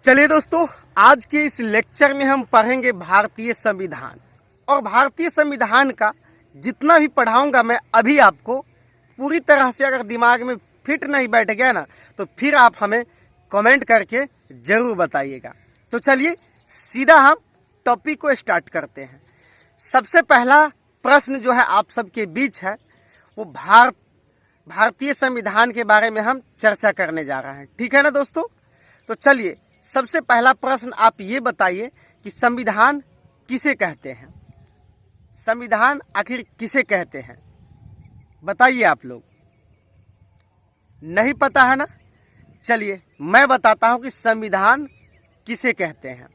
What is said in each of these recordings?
चलिए दोस्तों, आज के इस लेक्चर में हम पढ़ेंगे भारतीय संविधान। और भारतीय संविधान का जितना भी पढ़ाऊंगा मैं अभी आपको पूरी तरह से अगर दिमाग में फिट नहीं बैठ गया ना, तो फिर आप हमें कमेंट करके जरूर बताइएगा। तो चलिए सीधा हम टॉपिक को स्टार्ट करते हैं। सबसे पहला प्रश्न जो है आप सबके बीच है वो भारतीय संविधान के बारे में हम चर्चा करने जा रहे हैं। ठीक है ना दोस्तों? तो चलिए सबसे पहला प्रश्न आप ये बताइए कि संविधान किसे कहते हैं। संविधान आखिर किसे कहते हैं बताइए। आप लोग नहीं पता है ना? चलिए मैं बताता हूं कि संविधान किसे कहते हैं।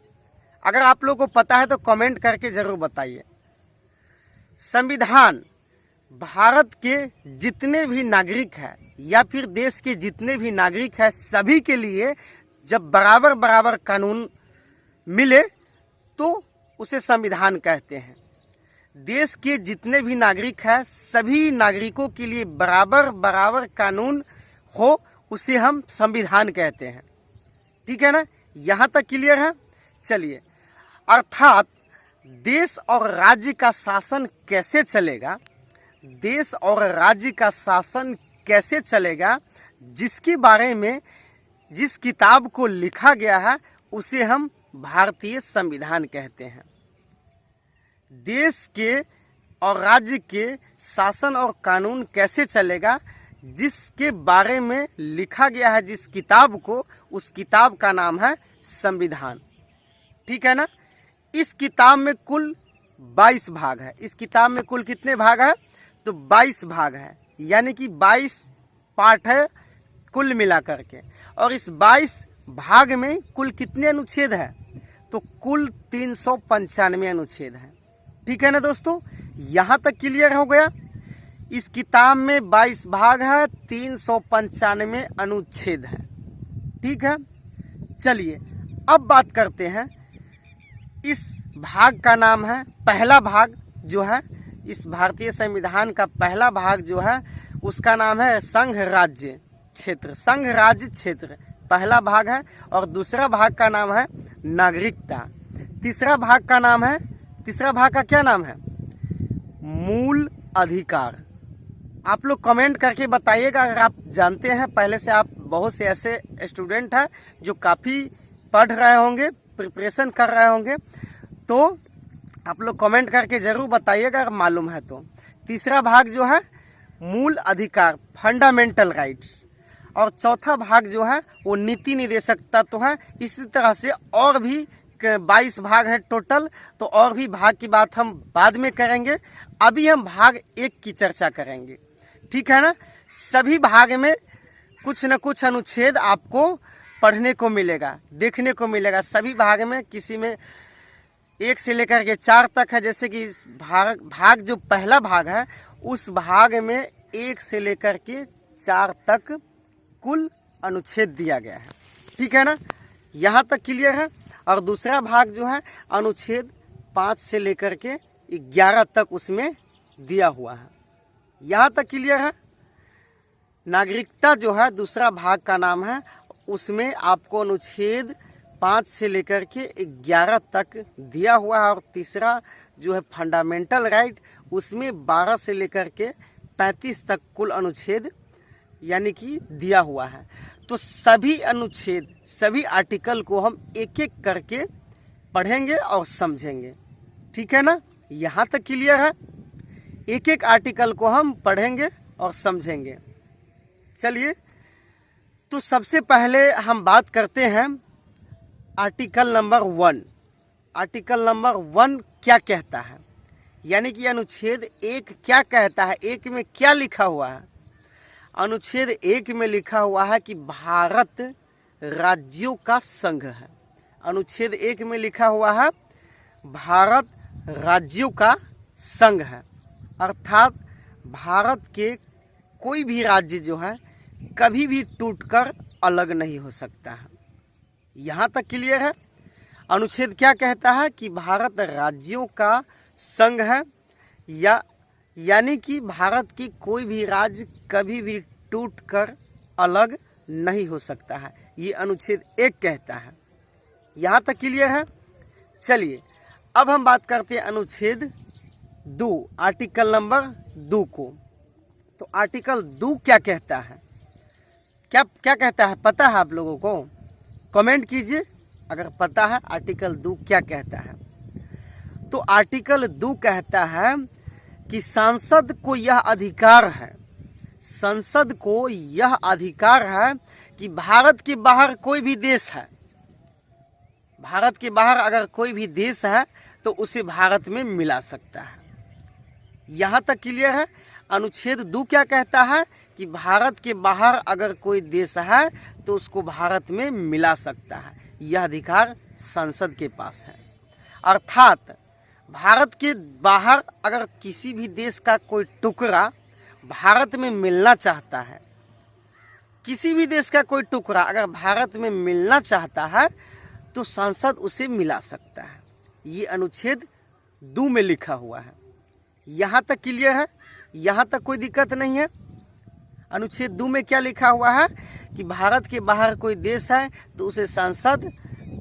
अगर आप लोग को पता है तो कमेंट करके जरूर बताइए। संविधान भारत के जितने भी नागरिक हैं या फिर देश के जितने भी नागरिक हैं सभी के लिए जब बराबर बराबर कानून मिले तो उसे संविधान कहते हैं। देश के जितने भी नागरिक हैं सभी नागरिकों के लिए बराबर बराबर कानून हो उसे हम संविधान कहते हैं। ठीक है ना? यहाँ तक क्लियर है? चलिए, अर्थात देश और राज्य का शासन कैसे चलेगा, देश और राज्य का शासन कैसे चलेगा जिसके बारे में जिस किताब को लिखा गया है उसे हम भारतीय संविधान कहते हैं। देश के और राज्य के शासन और कानून कैसे चलेगा जिसके बारे में लिखा गया है जिस किताब को, उस किताब का नाम है संविधान। ठीक है ना? इस किताब में कुल 22 भाग है। इस किताब में कुल कितने भाग है? तो 22 भाग है, यानी कि 22 पार्ट है कुल मिलाकर के। और इस 22 भाग में कुल कितने अनुच्छेद है? तो कुल 395 अनुच्छेद है। ठीक है ना दोस्तों? यहाँ तक क्लियर हो गया? इस किताब में 22 भाग है, 395 अनुच्छेद है। ठीक है? चलिए अब बात करते हैं। इस भाग का नाम है, पहला भाग जो है इस भारतीय संविधान का पहला भाग जो है उसका नाम है संघ राज्य क्षेत्र। संघ राज्य क्षेत्र पहला भाग है। और दूसरा भाग का नाम है नागरिकता। तीसरा भाग का क्या नाम है? मूल अधिकार। आप लोग कमेंट करके बताइएगा अगर आप जानते हैं। पहले से आप बहुत से ऐसे स्टूडेंट हैं जो काफ़ी पढ़ रहे होंगे, प्रिपरेशन कर रहे होंगे, तो आप लोग कमेंट करके जरूर बताइएगा अगर मालूम है तो। तीसरा भाग जो है मूल अधिकार, फंडामेंटल राइट्स। और चौथा भाग जो है वो नीति निर्देशक तत्व है। इसी तरह से और भी 22 भाग है टोटल। तो और भी भाग की बात हम बाद में करेंगे। अभी हम भाग 1 की चर्चा करेंगे। ठीक है ना? सभी भाग में कुछ न कुछ अनुच्छेद आपको पढ़ने को मिलेगा, देखने को मिलेगा। सभी भाग में किसी में 1 से लेकर के 4 तक है। जैसे कि इस भाग जो पहला भाग है उस भाग में 1 से लेकर के 4 तक कुल अनुच्छेद दिया गया है। ठीक है ना? यहाँ तक क्लियर है? और दूसरा भाग जो है अनुच्छेद 5 से लेकर के 11 तक उसमें दिया हुआ है। यहाँ तक क्लियर है? नागरिकता जो है दूसरा भाग का नाम है, उसमें आपको अनुच्छेद 5 से लेकर के 11 तक दिया हुआ है। और तीसरा जो है फंडामेंटल राइट, उसमें 12 से लेकर के 35 तक कुल अनुच्छेद यानी कि दिया हुआ है। तो सभी अनुच्छेद, सभी आर्टिकल को हम एक एक करके पढ़ेंगे और समझेंगे। ठीक है ना? यहाँ तक क्लियर है? एक एक आर्टिकल को हम पढ़ेंगे और समझेंगे। चलिए, तो सबसे पहले हम बात करते हैं आर्टिकल नंबर 1। आर्टिकल नंबर 1 क्या कहता है, यानी कि अनुच्छेद 1 क्या कहता है, 1 में क्या लिखा हुआ है? अनुच्छेद 1 में लिखा हुआ है कि भारत राज्यों का संघ है। अनुच्छेद 1 में लिखा हुआ है भारत राज्यों का संघ है। अर्थात भारत के कोई भी राज्य जो है कभी भी टूटकर अलग नहीं हो सकता है। यहाँ तक क्लियर है? अनुच्छेद क्या कहता है कि भारत राज्यों का संघ है, यानी कि भारत की कोई भी राज्य कभी भी टूटकर अलग नहीं हो सकता है। ये अनुच्छेद 1 कहता है। यहाँ तक क्लियर है। चलिए अब हम बात करते हैं अनुच्छेद 2 आर्टिकल नंबर 2 को। तो आर्टिकल 2 क्या कहता है, क्या क्या कहता है पता है आप लोगों को? कमेंट कीजिए अगर पता है आर्टिकल 2 क्या कहता है। तो आर्टिकल 2 कहता है कि संसद को यह अधिकार है, संसद को यह अधिकार है कि भारत के बाहर कोई भी देश है, भारत के बाहर अगर कोई भी देश है तो उसे भारत में मिला सकता है। यहाँ तक क्लियर है। अनुच्छेद 2 क्या कहता है कि भारत के बाहर अगर कोई देश है तो उसको भारत में मिला सकता है, यह अधिकार संसद के पास है। अर्थात भारत के बाहर अगर किसी भी देश का कोई टुकड़ा भारत में मिलना चाहता है, किसी भी देश का कोई टुकड़ा अगर भारत में मिलना चाहता है तो संसद उसे मिला सकता है। ये अनुच्छेद 2 में लिखा हुआ है। यहाँ तक क्लियर है, यहाँ तक कोई दिक्कत नहीं है। अनुच्छेद 2 में क्या लिखा हुआ है कि भारत के बाहर कोई देश है तो उसे संसद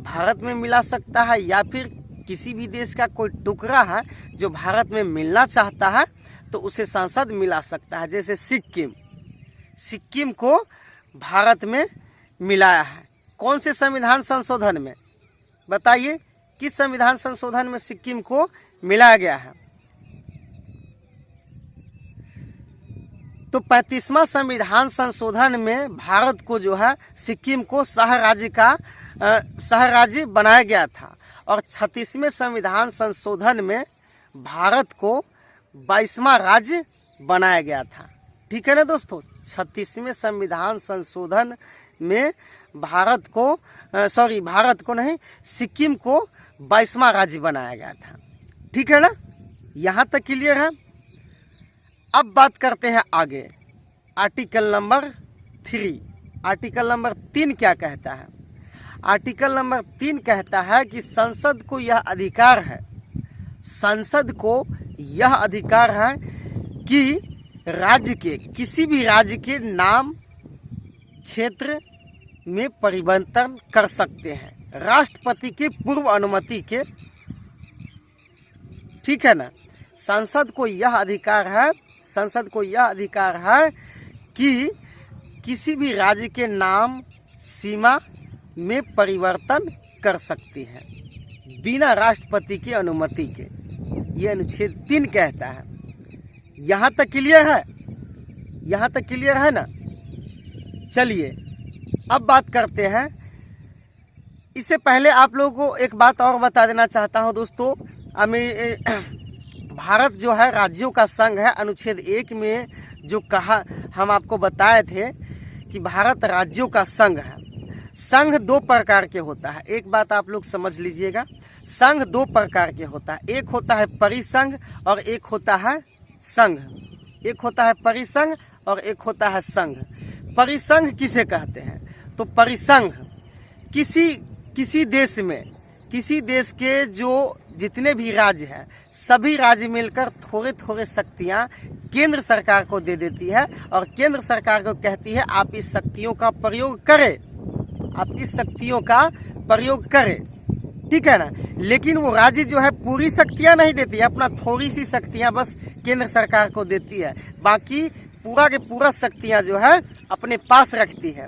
भारत में मिला सकता है, या फिर किसी भी देश का कोई टुकड़ा है जो भारत में मिलना चाहता है तो उसे संसद मिला सकता है। जैसे सिक्किम, सिक्किम को भारत में मिलाया है। कौन से संविधान संशोधन में? बताइए किस संविधान संशोधन में सिक्किम को मिलाया गया है? तो 35वां संविधान संशोधन में भारत को जो है सिक्किम को सह राज्य बनाया गया था, और 36वें संविधान संशोधन में भारत को 22वां राज्य बनाया गया था। ठीक है ना दोस्तों? 36वें संविधान संशोधन में भारत को नहीं, सिक्किम को 22वां राज्य बनाया गया था। ठीक है ना? यहाँ तक क्लियर है। अब बात करते हैं आगे आर्टिकल नंबर 3। आर्टिकल नंबर 3 क्या कहता है? आर्टिकल नंबर 3 कहता है कि संसद को यह अधिकार है, संसद को यह अधिकार है कि राज्य के किसी भी राज्य के नाम क्षेत्र में परिवर्तन कर सकते हैं राष्ट्रपति के पूर्व अनुमति के। ठीक है ना? संसद को यह अधिकार है, संसद को यह अधिकार है कि किसी भी राज्य के नाम सीमा में परिवर्तन कर सकती है बिना राष्ट्रपति की अनुमति के। यह अनुच्छेद 3 कहता है। यहाँ तक क्लियर है? यहाँ तक क्लियर है ना? चलिए अब बात करते हैं। इससे पहले आप लोगों को एक बात और बता देना चाहता हूँ दोस्तों। भारत जो है राज्यों का संघ है। अनुच्छेद 1 में जो कहा, हम आपको बताए थे कि भारत राज्यों का संघ है। संघ 2 प्रकार के होता है। एक बात आप लोग समझ लीजिएगा, संघ 2 प्रकार के होता है। एक होता है परिसंघ और एक होता है संघ। एक होता है परिसंघ और एक होता है संघ। परिसंघ किसे कहते हैं? तो परिसंघ किसी देश में, किसी देश के जो जितने भी राज्य हैं सभी राज्य मिलकर थोड़े थोड़े शक्तियाँ केंद्र सरकार को दे देती है, और केंद्र सरकार को कहती है आप इस शक्तियों का प्रयोग करें, आप इस शक्तियों का प्रयोग करें। ठीक है ना? लेकिन वो राज्य जो है पूरी शक्तियाँ नहीं देती है, अपना थोड़ी सी शक्तियाँ बस केंद्र सरकार को देती है, बाकी पूरा के पूरा शक्तियाँ जो है अपने पास रखती है।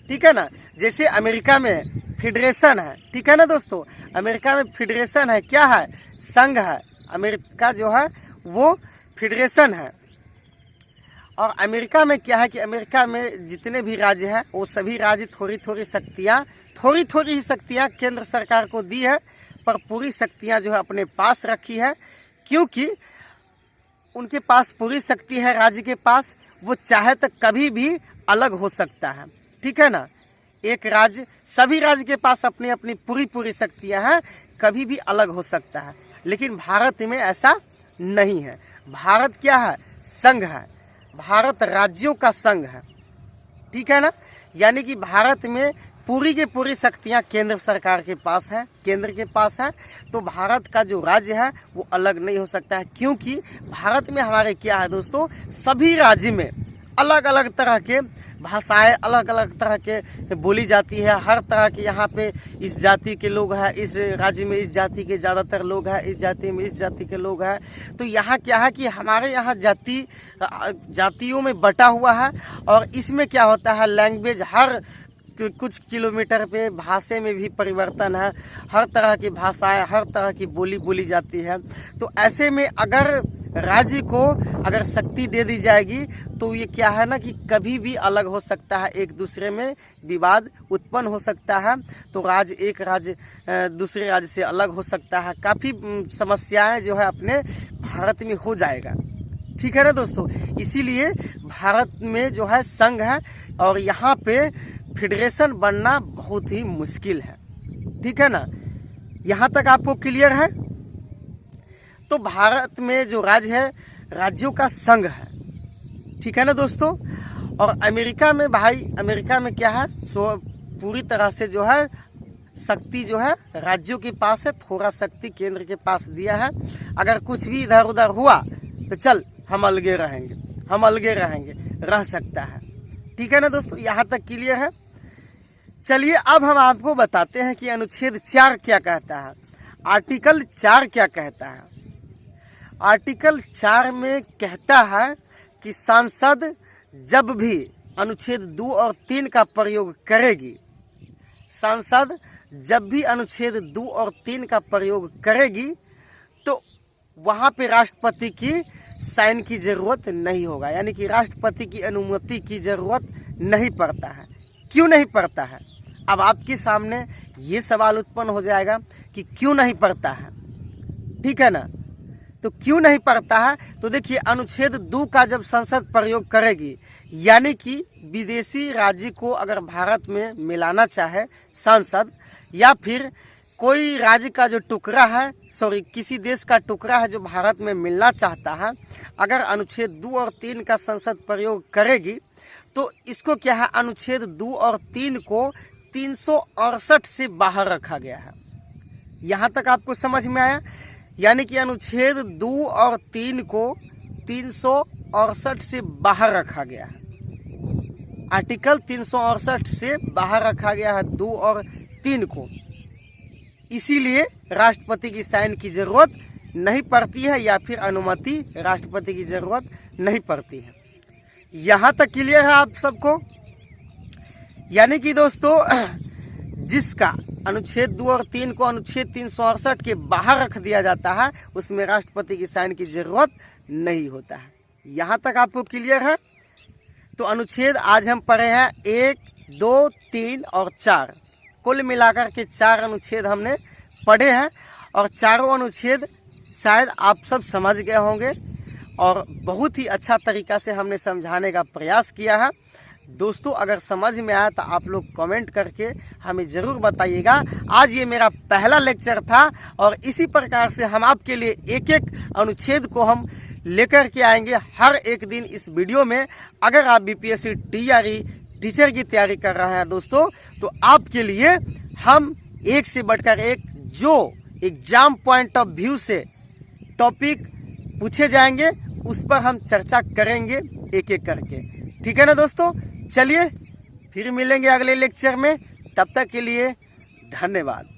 ठीक है ना? जैसे अमेरिका में फेडरेशन है। ठीक है ना दोस्तों? अमेरिका में फेडरेशन है, क्या है? संघ है। अमेरिका जो है वो फेडरेशन है। और अमेरिका में क्या है कि अमेरिका में जितने भी राज्य हैं वो सभी राज्य थोड़ी थोड़ी ही शक्तियाँ केंद्र सरकार को दी है, पर पूरी शक्तियाँ जो है अपने पास रखी है, क्योंकि उनके पास पूरी शक्ति है राज्य के पास। वो चाहे तो कभी भी अलग हो सकता है। ठीक है ना? एक राज्य, सभी राज्य के पास अपनी अपनी पूरी शक्तियाँ हैं, कभी भी अलग हो सकता है। लेकिन भारत में ऐसा नहीं है। भारत क्या है? संघ है। भारत राज्यों का संघ है। ठीक है ना? यानी कि भारत में पूरी की पूरी शक्तियां केंद्र सरकार के पास है, केंद्र के पास है। तो भारत का जो राज्य है वो अलग नहीं हो सकता है, क्योंकि भारत में हमारे क्या है दोस्तों, सभी राज्य में अलग अलग तरह के भाषाएं अलग अलग तरह के बोली जाती है। हर तरह के यहाँ पे इस जाति के लोग हैं, इस राज्य में इस जाति के ज़्यादातर लोग हैं, इस जाति में इस जाति के लोग हैं। तो यहाँ क्या है कि हमारे यहाँ जातियों में बटा हुआ है, और इसमें क्या होता है, लैंग्वेज हर कुछ किलोमीटर पे भाषा में भी परिवर्तन है। हर तरह की भाषाएं, हर तरह की बोली बोली जाती है। तो ऐसे में अगर राज्य को अगर शक्ति दे दी जाएगी तो ये क्या है ना कि कभी भी अलग हो सकता है, एक दूसरे में विवाद उत्पन्न हो सकता है। तो एक राज्य दूसरे राज्य से अलग हो सकता है। काफ़ी समस्याएं जो है अपने भारत में हो जाएगा। ठीक है ना दोस्तों, इसीलिए भारत में जो है संघ है और यहाँ पे फेडरेशन बनना बहुत ही मुश्किल है। ठीक है ना, यहाँ तक आपको क्लियर है। तो भारत में जो राज्य है, राज्यों का संघ है। ठीक है ना दोस्तों। और अमेरिका में भाई, अमेरिका में क्या है, पूरी तरह से जो है शक्ति जो है राज्यों के पास है, थोड़ा शक्ति केंद्र के पास दिया है। अगर कुछ भी इधर उधर हुआ तो चल हम अलगे रहेंगे, हम अलगे रहेंगे, रह सकता है। ठीक है ना दोस्तों, यहाँ तक क्लियर है। चलिए अब हम आपको बताते हैं कि अनुच्छेद 4 क्या कहता है, आर्टिकल 4 क्या कहता है। आर्टिकल 4 में कहता है कि संसद जब भी अनुच्छेद 2 और 3 का प्रयोग करेगी, संसद जब भी अनुच्छेद 2 और 3 का प्रयोग करेगी तो वहाँ पे राष्ट्रपति की साइन की जरूरत नहीं होगा, यानी कि राष्ट्रपति की अनुमति की जरूरत नहीं पड़ता है। क्यों नहीं पड़ता है? अब आपके सामने ये सवाल उत्पन्न हो जाएगा कि क्यों नहीं पड़ता है। ठीक है ना, तो क्यों नहीं पड़ता है? तो देखिए, अनुच्छेद 2 का जब संसद प्रयोग करेगी, यानी कि विदेशी राज्य को अगर भारत में मिलाना चाहे संसद, या फिर कोई राज्य का जो टुकड़ा है, किसी देश का टुकड़ा है जो भारत में मिलना चाहता है, अगर अनुच्छेद 2 और 3 का संसद प्रयोग करेगी तो इसको क्या है, अनुच्छेद 2 और 3 को 368 से बाहर रखा गया है। यहाँ तक आपको समझ में आया? यानी कि अनुच्छेद 2 और 3 को 368 से बाहर रखा गया है। आर्टिकल 368 से बाहर रखा गया है 2 और 3 को। इसीलिए राष्ट्रपति की साइन की जरूरत नहीं पड़ती है, या फिर अनुमति राष्ट्रपति की जरूरत नहीं पड़ती है। यहाँ तक क्लियर है आप सबको? यानी कि दोस्तों, जिसका अनुच्छेद 2 और 3 को अनुच्छेद 368 के बाहर रख दिया जाता है, उसमें राष्ट्रपति की साइन की जरूरत नहीं होता है। यहाँ तक आपको क्लियर है? तो अनुच्छेद आज हम पढ़े हैं 1, 2, 3 और 4, कुल मिलाकर के 4 अनुच्छेद हमने पढ़े हैं। और चारों अनुच्छेद शायद आप सब समझ गए होंगे, और बहुत ही अच्छा तरीका से हमने समझाने का प्रयास किया है। दोस्तों, अगर समझ में आया तो आप लोग कमेंट करके हमें ज़रूर बताइएगा। आज ये मेरा पहला लेक्चर था, और इसी प्रकार से हम आपके लिए एक एक अनुच्छेद को हम लेकर के आएंगे हर एक दिन इस वीडियो में। अगर आप बीपीएससी टीआरई टीचर की तैयारी कर रहे हैं दोस्तों, तो आपके लिए हम एक से बढ़कर एक जो एग्जाम पॉइंट ऑफ व्यू से टॉपिक पूछे जाएंगे उस पर हम चर्चा करेंगे एक एक करके। ठीक है ना दोस्तों, चलिए फिर मिलेंगे अगले लेक्चर में। तब तक के लिए धन्यवाद।